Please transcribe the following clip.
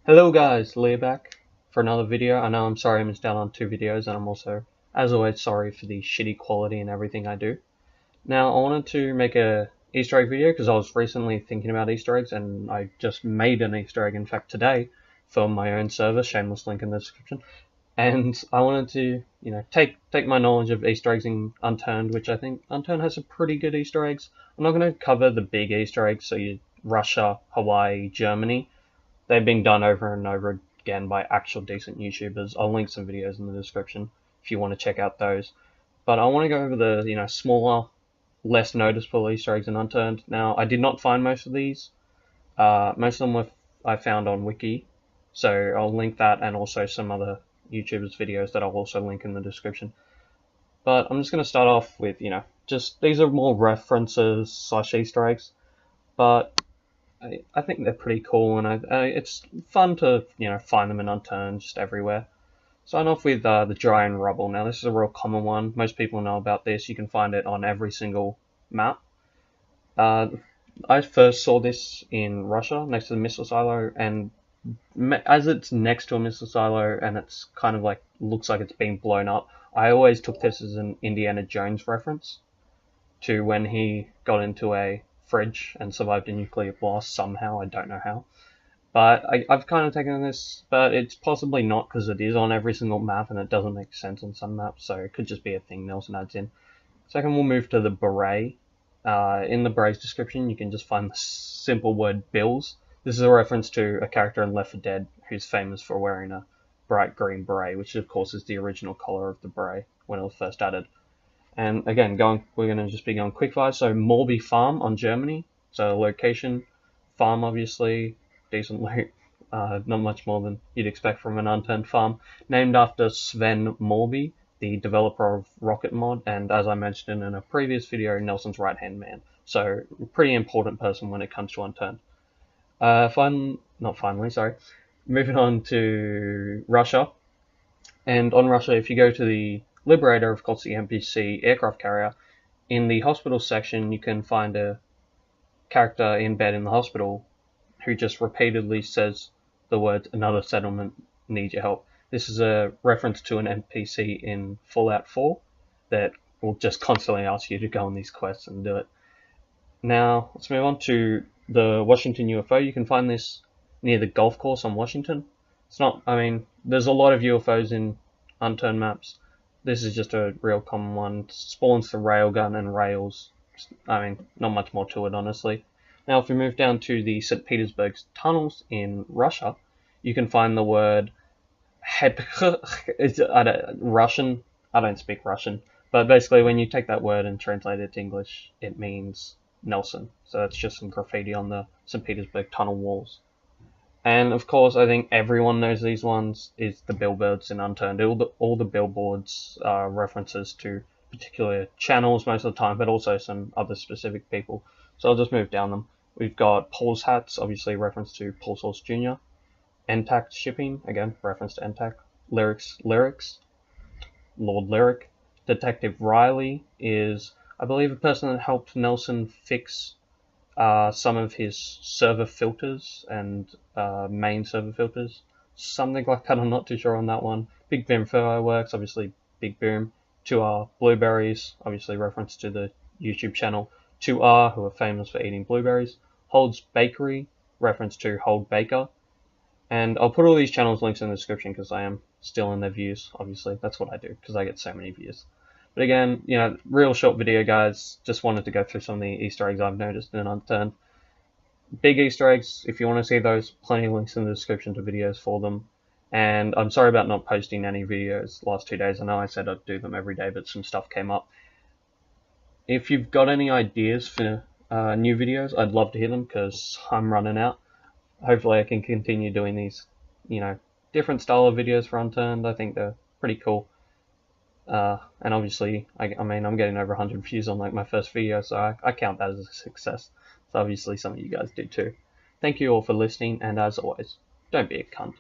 Hello guys, Leah back for another video. I know I'm sorry I missed out on 2 videos, and I'm also, as always, sorry for the shitty quality and everything I do. Now, I wanted to make a Easter egg video because I was recently thinking about Easter eggs, and I just made an Easter egg, in fact, today for my own server, shameless link in the description. And I wanted to, take my knowledge of Easter eggs in Unturned, which I think Unturned has some pretty good Easter eggs. I'm not going to cover the big Easter eggs, so Russia, Hawaii, Germany. They've been done over and over again by actual decent YouTubers. I'll link some videos in the description if you want to check out those. But I want to go over the smaller, less noticeable Easter eggs in Unturned. Now, I did not find most of these. Most of them I found on Wiki, so I'll link that and also some other YouTubers' videos that I'll also link in the description. But I'm just going to start off with, just these are more references / Easter eggs, but I think they're pretty cool, and it's fun to find them in Unturned just everywhere. Starting off with the giant rubble. Now this is a real common one. Most people know about this. You can find it on every single map. I first saw this in Russia next to the missile silo, and as it's next to a missile silo and it's kind of like looks like it's being blown up, I always took this as an Indiana Jones reference to when he got into a fridge and survived a nuclear blast somehow. I don't know how, but I've kind of taken this, but it's possibly not because it is on every single map and it doesn't make sense on some maps, so it could just be a thing Nelson adds in. Second, we'll move to the beret. In the beret's description, you can just find the simple word bills. This is a reference to a character in Left 4 Dead who's famous for wearing a bright green beret, which of course is the original color of the beret when it was first added. And again, we're going to just be going quickfire. So Morby Farm on Germany. So location, farm obviously, decent loot. Not much more than you'd expect from an Unturned farm. Named after Sven Morby, the developer of Rocket Mod, and as I mentioned in a previous video, Nelson's right-hand man. So pretty important person when it comes to Unturned. Moving on to Russia. And on Russia, if you go to the Liberator, of course the NPC aircraft carrier, in the hospital section you can find a character in bed in the hospital who just repeatedly says the words "another settlement needs your help." This is a reference to an NPC in Fallout 4 that will just constantly ask you to go on these quests and do it. Now let's move on to the Washington UFO. You can find this near the golf course on Washington. There's a lot of UFOs in Unturned maps. This is just a real common one. Spawns the railgun and rails. Not much more to it, honestly. Now, if we move down to the St. Petersburg tunnels in Russia, you can find the word Russian. I don't speak Russian, but basically when you take that word and translate it to English, it means Nelson. So it's just some graffiti on the St. Petersburg tunnel walls. And of course, I think everyone knows these ones, is the billboards in Unturned. All the billboards are references to particular channels most of the time, but also some other specific people. So I'll just move down them. We've got Paul's Hats, obviously reference to Paul Source Jr. Entac Shipping, again, reference to Entac. Lyrics, Lord Lyric. Detective Riley is, I believe, a person that helped Nelson fix some of his server filters and main server filters, something like that. I'm not too sure on that one. Big Boom Fireworks, obviously Big Boom. 2R Blueberries, obviously reference to the YouTube channel 2R, who are famous for eating blueberries. Hold's Bakery, reference to Hold Baker. And I'll put all these channels links in the description because I am still in their views, obviously. That's what I do because I get so many views. But again, real short video, guys. Just wanted to go through some of the Easter eggs I've noticed in Unturned. Big Easter eggs, if you want to see those, plenty of links in the description to videos for them. And I'm sorry about not posting any videos the last 2 days. I know I said I'd do them every day, but some stuff came up. If you've got any ideas for new videos, I'd love to hear them because I'm running out. Hopefully I can continue doing these, different style of videos for Unturned. I think they're pretty cool. And obviously, I'm getting over 100 views on my first video, so I count that as a success. So obviously some of you guys do too. Thank you all for listening, and as always, don't be a cunt.